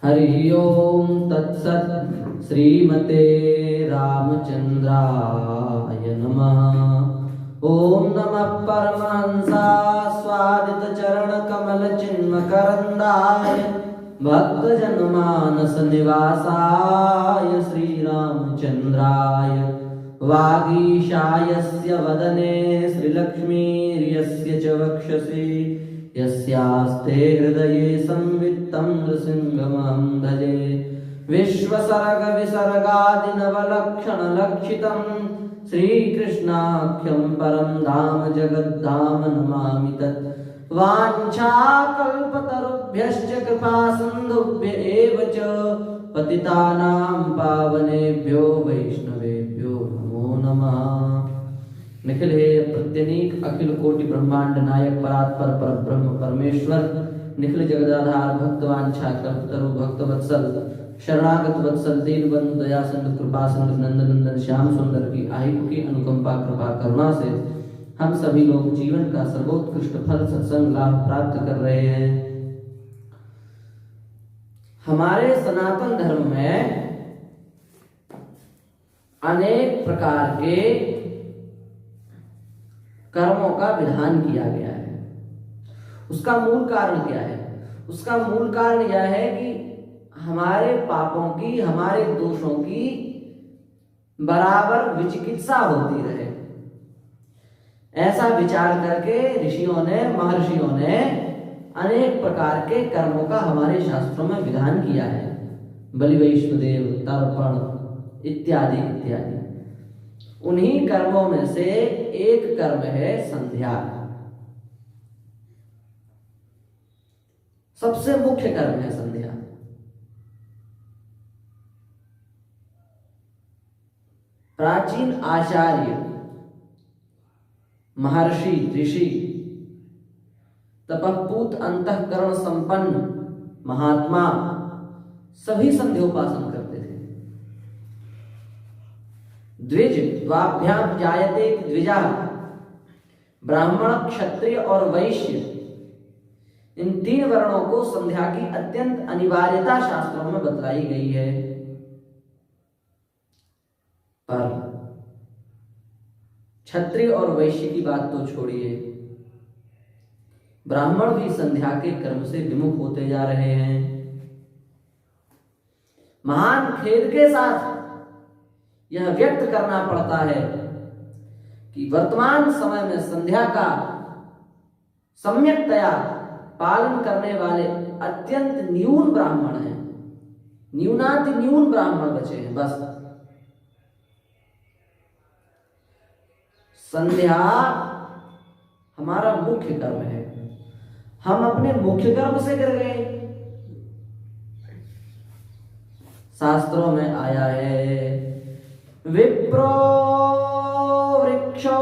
हरि ओम तत्सत्। श्रीमते रामचंद्राय नमः। ओम नमः परमहंसास्वादित चरण कमल चिन्मकरंदाय भक्तजनमानस निवासाय श्री रामचंद्राय वागीशायस्य वदने श्रीलक्ष्मीर्यस्य च वक्षसि यस्यास्ते हृदये संवित्तं नृसिंहमहं भजे। विश्वसर्ग विसर्गादिनवलक्षणलक्षितं श्रीकृष्णाख्यं परं धाम जगद्धाम नमामि तत्। वाञ्छाकल्पतरुभ्यश्च कृपासिन्धुभ्य एव च पतितानां पावनेभ्यो वैष्णवेभ्यो नमो नमः। निखिल हे प्रत्यनीक अखिल कोटि ब्रह्मांड नायक परात्पर परब्रह्म परमेश्वर निखिल जगदाधार भक्तवांछा कल्पतरु भक्तवत्सल शरणागत वत्सल दीनबंधु दया सिंधु कृपा सिंधु नंदन नंदन श्याम सुंदर की आयु की अनुकंपा कृपा करुणा से हम सभी लोग जीवन का सर्वोत्कृष्ट फल सत्संग लाभ प्राप्त कर रहे हैं। हमारे सनातन धर्म में अनेक प्रकार के कर्मों का विधान किया गया है। उसका मूल कारण क्या है? उसका मूल कारण यह है कि हमारे पापों की, हमारे दोषों की बराबर विचिकित्सा होती रहे। ऐसा विचार करके ऋषियों ने, महर्षियों ने अनेक प्रकार के कर्मों का हमारे शास्त्रों में विधान किया है। बलि वैष्णदेव, तर्पण इत्यादि इत्यादि। उन्हीं कर्मों में से एक कर्म है संध्या। सबसे मुख्य कर्म है संध्या। प्राचीन आचार्य, महर्षि, ऋषि, तपःपूत अंतःकरण संपन्न महात्मा सभी संध्योपासन करते थे। द्विज द्वाभ्याम जायते द्विजा, ब्राह्मण, क्षत्रिय और वैश्य, इन तीन वर्णों को संध्या की अत्यंत अनिवार्यता शास्त्रों में बतलाई गई है। पर क्षत्रिय और वैश्य की बात तो छोड़िए, ब्राह्मण भी संध्या के कर्म से विमुख होते जा रहे हैं। महान खेद के साथ यह व्यक्त करना पड़ता है कि वर्तमान समय में संध्या का सम्यकतया पालन करने वाले अत्यंत न्यून ब्राह्मण हैं। न्यूनाति न्यून ब्राह्मण बचे हैं। बस संध्या हमारा मुख्य कर्म है। हम अपने मुख्य कर्म से गिर गए। शास्त्रों में आया है, विप्रो वृक्षो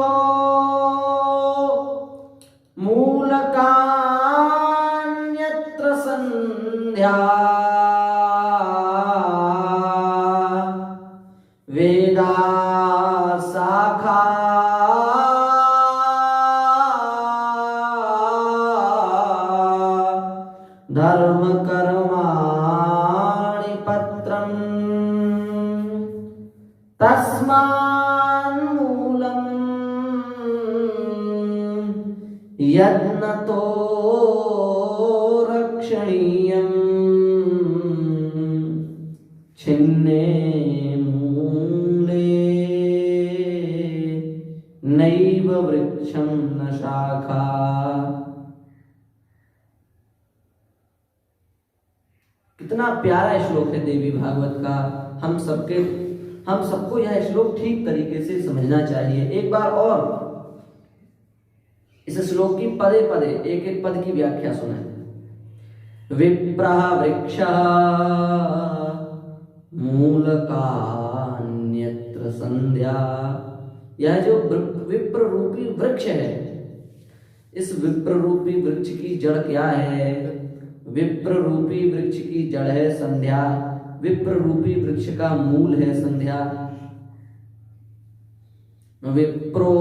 मूलकान्यत्र संध्या वेदा शाखा धर्म कर्माणि पत्रम तस्मान्मूलम् यत्नतो रक्षणीयम् छिन्ने मूले नैव वृक्षं न शाखा। कितना प्यारा श्लोक है देवी भागवत का। हम सबको यह श्लोक ठीक तरीके से समझना चाहिए। एक बार और इस श्लोक की पदे पदे एक एक पद की व्याख्या सुने। विप्रः वृक्षः मूलकान्यत्र संध्या। यह जो विप्र रूपी वृक्ष है, इस विप्र रूपी वृक्ष की जड़ क्या है? विप्र रूपी वृक्ष की जड़ है संध्या। विप्र रूपी वृक्ष का मूल है संध्या। विप्रो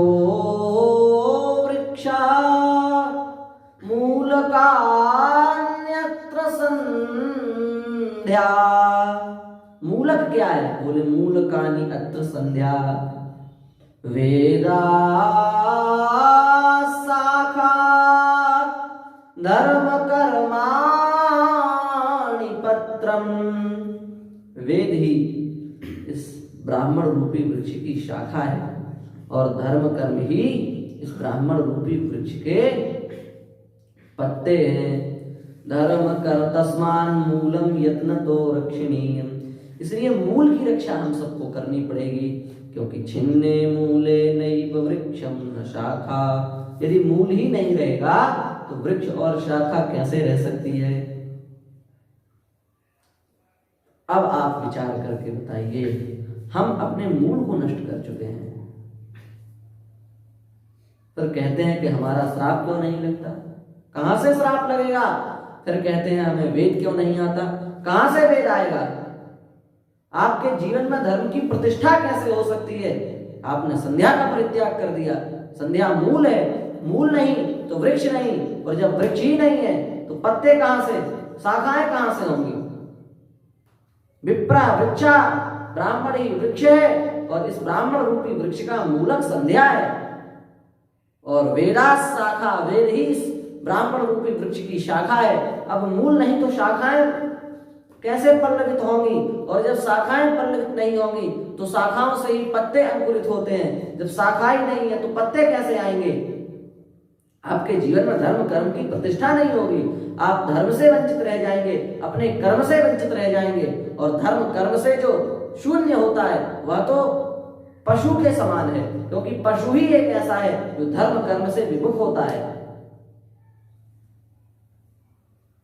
वृक्षा मूलकान्यत्र संध्या संध्या। मूलक क्या है? बोले मूलकानि अत्र संध्या वेदा शाखा धर्म कर्माणि पत्रम। वेद ही इस ब्राह्मण रूपी वृक्ष की शाखा है और धर्म कर्म ही इस ब्राह्मण रूपी वृक्ष के पत्ते हैं। धर्म कर तस्मान मूलम यत्न तो रक्षणीयम। इसलिए मूल की रक्षा हम सबको करनी पड़ेगी, क्योंकि छिन्ने मूले नैव वृक्षम न शाखा। यदि मूल ही नहीं रहेगा तो वृक्ष और शाखा कैसे रह सकती है? अब आप विचार करके बताइए, हम अपने मूल को नष्ट कर चुके हैं, पर कहते हैं कि हमारा श्राप क्यों नहीं लगता? कहां से श्राप लगेगा? फिर कहते हैं हमें वेद क्यों नहीं आता? कहां से वेद आएगा? आपके जीवन में धर्म की प्रतिष्ठा कैसे हो सकती है? आपने संध्या का परित्याग कर दिया। संध्या मूल है, मूल नहीं तो वृक्ष नहीं, और जब वृक्ष ही नहीं है तो पत्ते कहां से, शाखाएं कहां से होंगी? विप्रा वृक्षा, ब्राह्मण ही वृक्ष है और इस ब्राह्मण रूपी वृक्ष का मूलक संध्या है, और वेदास शाखा, वेद ही इस ब्राह्मण रूपी वृक्ष की शाखा है। अब मूल नहीं तो शाखाएं कैसे पल्लवित होंगी? और जब शाखाएं पल्लवित नहीं होंगी तो शाखाओं से ही पत्ते अंकुरित होते हैं। जब शाखाएं नहीं है तो पत्ते कैसे आएंगे? आपके जीवन में धर्म कर्म की प्रतिष्ठा नहीं होगी, आप धर्म से वंचित रह जाएंगे, अपने कर्म से वंचित रह जाएंगे, और धर्म कर्म से जो शून्य होता है वह तो पशु के समान है, क्योंकि पशु ही एक ऐसा है जो धर्म कर्म से विमुख होता है।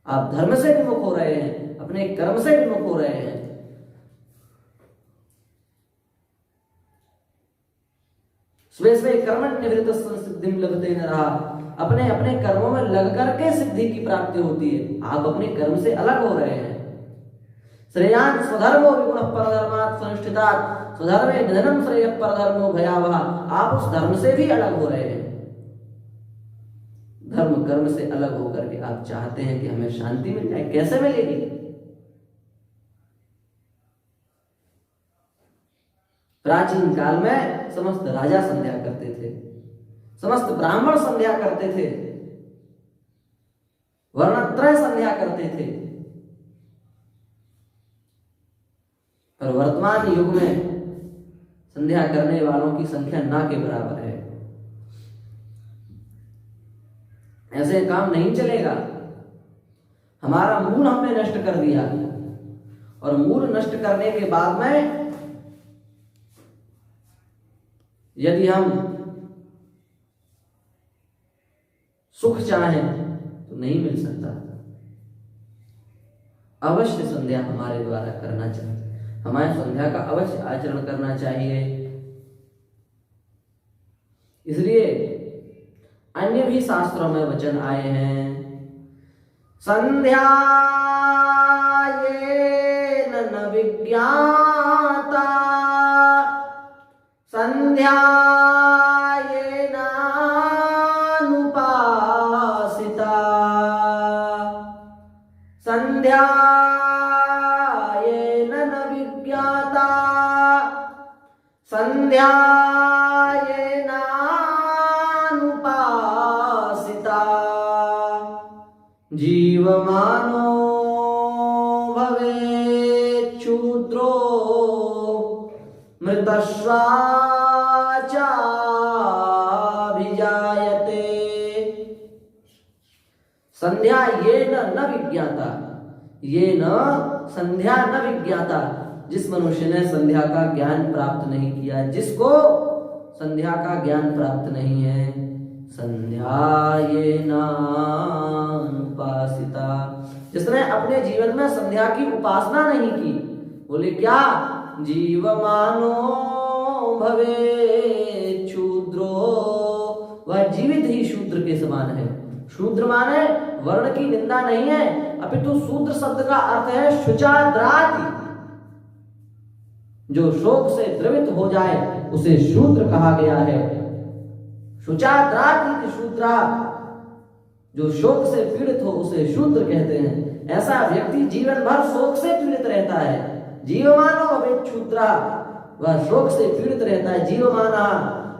आप धर्म से विमुख हो रहे हैं, अपने कर्म से विमुख हो रहे हैं। स्वे स्वे कर्मण्य निवृत्त सिद्धिं लभते नरः। अपने अपने कर्मों में लग करके सिद्धि की प्राप्ति होती है। आप अपने कर्म से अलग हो रहे हैं। श्रेयान् स्वधर्मो विगुणः परधर्मात् संष्ठितात् स्वधर्मे निधनं श्रेयः परधर्मो भयावह। आप उस धर्म से भी अलग हो रहे हैं। धर्म कर्म से अलग होकर के आप चाहते हैं कि हमें शांति मिल जाए, कैसे मिलेगी? प्राचीन काल में समस्त राजा संध्या करते थे, समस्त ब्राह्मण संध्या करते थे, वर्णत्रय संध्या करते थे, पर वर्तमान युग में संध्या करने वालों की संख्या ना के बराबर है। ऐसे काम नहीं चलेगा। हमारा मूल हमने नष्ट कर दिया, और मूल नष्ट करने के बाद में यदि हम सुख चाहें तो नहीं मिल सकता। अवश्य संध्या हमारे द्वारा करना चाहिए, हमारे संध्या का अवश्य आचरण करना चाहिए। इसलिए अन्य भी शास्त्रों में वचन आए हैं, संध्या येन न विज्ञाता संध्या येनानुपासिता संध्या येन न विज्ञाता संध्या जीवमानो भवेत् शूद्रो मृतश्वाचाभिजायते। संध्या ये न विज्ञाता, ये न संध्या न विज्ञाता। जिस मनुष्य ने संध्या का ज्ञान प्राप्त नहीं किया, जिसको संध्या का ज्ञान प्राप्त नहीं है, संध्या ये नानुपासिता, जिसने अपने जीवन में संध्या की उपासना नहीं की। बोले क्या? जीवमानो भवेत् शूद्रो, वह जीवित ही शूद्र के समान है। शूद्र माने वर्ण की निंदा नहीं है, अपितु शूद्र शब्द का अर्थ है शुचाद्राति। जो शोक से द्रवित हो जाए उसे शूद्र कहा गया है। शुचाद्राति शूद्रा, जो शोक से पीड़ित हो उसे शूद्र कहते हैं। ऐसा व्यक्ति जीवन भर शोक से पीड़ित रहता है। जीवमानो अभिक्षुद्रा, वह शोक से पीड़ित रहता है। जीवमाना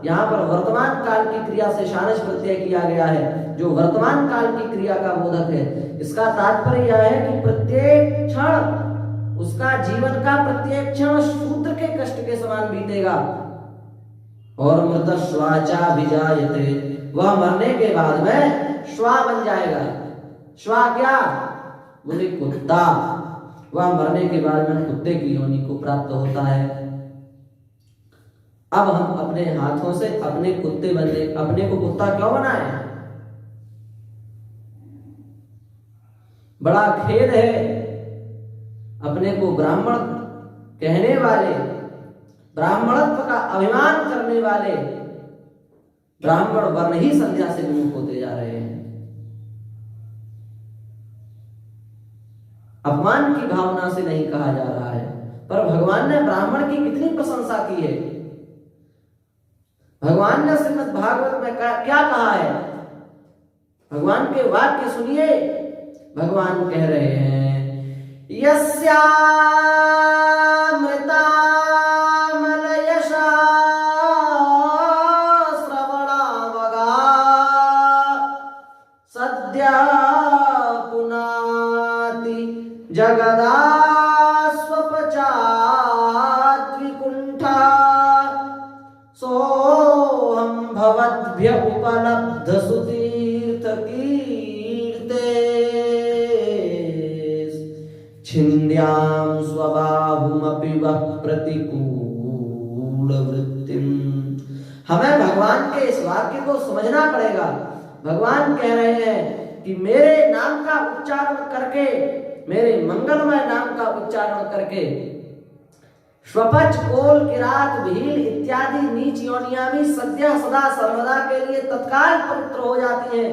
यहाँ पर वर्तमान काल की क्रिया से शानच प्रत्यय किया गया है, जो वर्तमान काल की क्रिया का बोधक है। इसका तात्पर्य यह है कि प्रत्येक क्षण उसका जीवन का प्रत्येक क्षण शूद्र के कष्ट के समान बीतेगा। और मृत श्वाचा विजायते, वह मरने के बाद में श्वा बन जाएगा। श्वा क्या? बोले कुत्ता। वह मरने के बाद में कुत्ते की योनि को प्राप्त होता है। अब हम अपने हाथों से अपने कुत्ते बने, अपने को कुत्ता क्यों बनाए? बड़ा खेद है अपने को ब्राह्मण कहने वाले, ब्राह्मणत्व का अभिमान करने वाले ब्राह्मण वर्ण ही संध्या से विमुख होते जा रहे हैं। अपमान की भावना से नहीं कहा जा रहा है, पर भगवान ने ब्राह्मण की कितनी प्रशंसा की है। भगवान ने श्रीमद् भागवत में क्या कहा है? भगवान के वाक्य सुनिए। भगवान कह रहे हैं, यस्यामृतामलयशा श्रवणावगा सद्या पुनाति जगदास्वपचाद्विकुंठा सोऽहं भवद्भ्य उपलब्ध सुतीर्थ कीर्ते छिन्द्यां स्वबाहुमपि वः प्रतिकूल वृत्तिम। हमें भगवान के इस वाक्य को समझना पड़ेगा। भगवान कह रहे हैं कि मेरे नाम का उच्चारण करके, मेरे मंगलमय नाम का उच्चारण करके श्वपच, कोल, किरात, भील इत्यादि नीच योनियां भी सद्य सदा सर्वदा के लिए तत्काल पवित्र हो जाती हैं।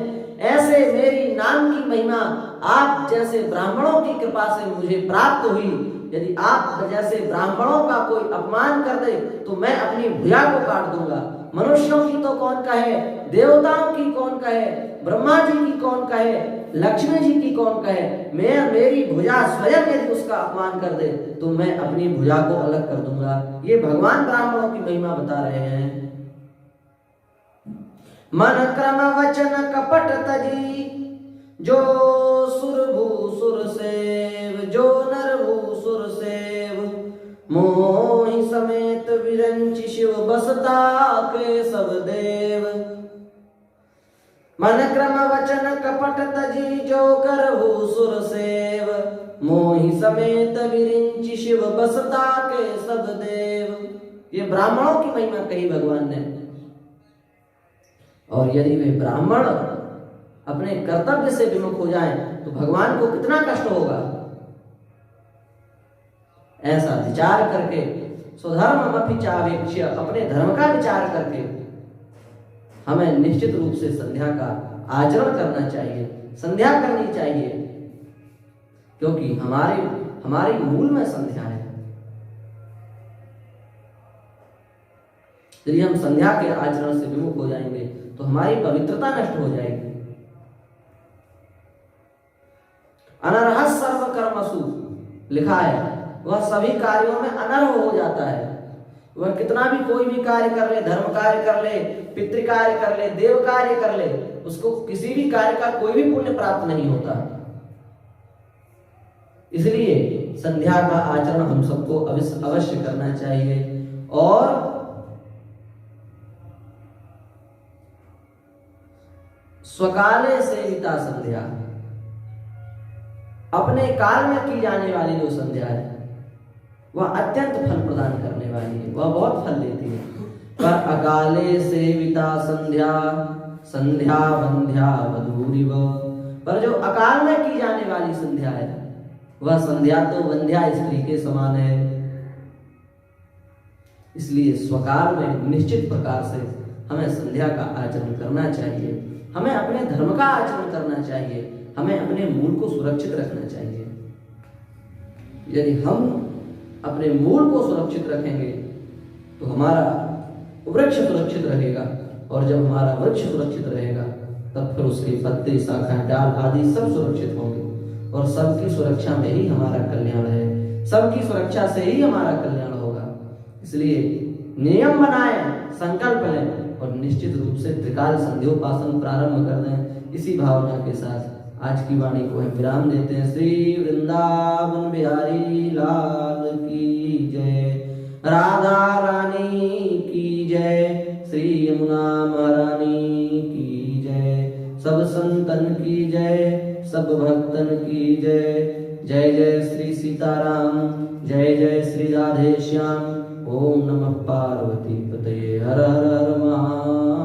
ऐसे मेरी नाम की महिमा आप जैसे ब्राह्मणों की कृपा से मुझे प्राप्त हुई। यदि आप जैसे ब्राह्मणों का कोई अपमान कर दे तो मैं अपनी भुजा को काट दूंगा। मनुष्यों की तो कौन कहे, देवताओं की कौन कहे, ब्रह्मा जी की कौन कहे, लक्ष्मी जी की कौन कहे, मैं मेरी भुजा स्वयं यदि उसका अपमान कर दे तो मैं अपनी भुजा को अलग कर दूंगा। ये भगवान ब्राह्मणों की महिमा बता रहे हैं। मन क्रम वचन कपट तजी, जो सुरभू सुर सेव, जो नरभू सुर सेव, मोहि समेत विरंचि शिव बसता के सब देव। मन क्रम वचन कपट तजी, जो करहु सुर सेव, मोहि समेत विरिंचि शिव बसता के सब देव। ये ब्राह्मणों की महिमा कही भगवान ने। और यदि वे ब्राह्मण अपने कर्तव्य से विमुख हो जाएं तो भगवान को कितना कष्ट होगा। ऐसा विचार करके स्वधर्ममपि चावेक्ष्य, अपने धर्म का विचार करके हमें निश्चित रूप से संध्या का आचरण करना चाहिए, संध्या करनी चाहिए, क्योंकि हमारी मूल में संध्या है। यदि हम संध्या के आचरण से विमुख हो जाएंगे तो हमारी पवित्रता नष्ट हो जाएगी। अनर्ह सर्व कर्मसु लिखा है, वह सभी कार्यों में अनर्ह हो जाता है। वह कितना भी कोई भी कार्य कर ले, धर्म कार्य कर ले, पितृ कार्य कर ले, देव कार्य कर ले, उसको किसी भी कार्य का कोई भी पुण्य प्राप्त नहीं होता। इसलिए संध्या का आचरण हम सबको अवश्य करना चाहिए। और स्वकाले सेविता संध्या, अपने काल में की जाने वाली जो संध्या है वह अत्यंत फल प्रदान करने वाली है, वह बहुत फल देती है। पर अकाले सेविता संध्या, संध्या वंध्या वधूरिव, पर जो अकाल में की जाने वाली संध्या है वह संध्या तो वंध्या स्त्री के समान है। इसलिए स्वकाल में निश्चित प्रकार से हमें संध्या का आचरण करना चाहिए, हमें अपने धर्म का आचरण करना चाहिए, हमें अपने मूल को सुरक्षित रखना चाहिए। यदि हम अपने मूल को सुरक्षित रखेंगे तो हमारा वृक्ष सुरक्षित रहेगा, और जब हमारा वृक्ष सुरक्षित रहेगा तब फिर उसके पत्ते, शाखाएं, डाल आदि सब सुरक्षित होंगे और सबकी सुरक्षा में ही हमारा कल्याण है, सबकी सुरक्षा से ही हमारा कल्याण होगा। इसलिए नियम बनाएं, संकल्प लें और निश्चित रूप से त्रिकाल संध्योपासन प्रारंभ कर दें। इसी भावना के साथ आज की वाणी को हम विराम देते हैं। श्री वृंदावन बिहारी लाल की जय, राधा रानी की जय, श्री यमुना महारानी की जय, सब संतन की जय, सब भक्तन की जय। जय जय श्री सीताराम, जय जय श्री राधे श्याम। ओम नमः पार्वती पतये, हर हर महादेव।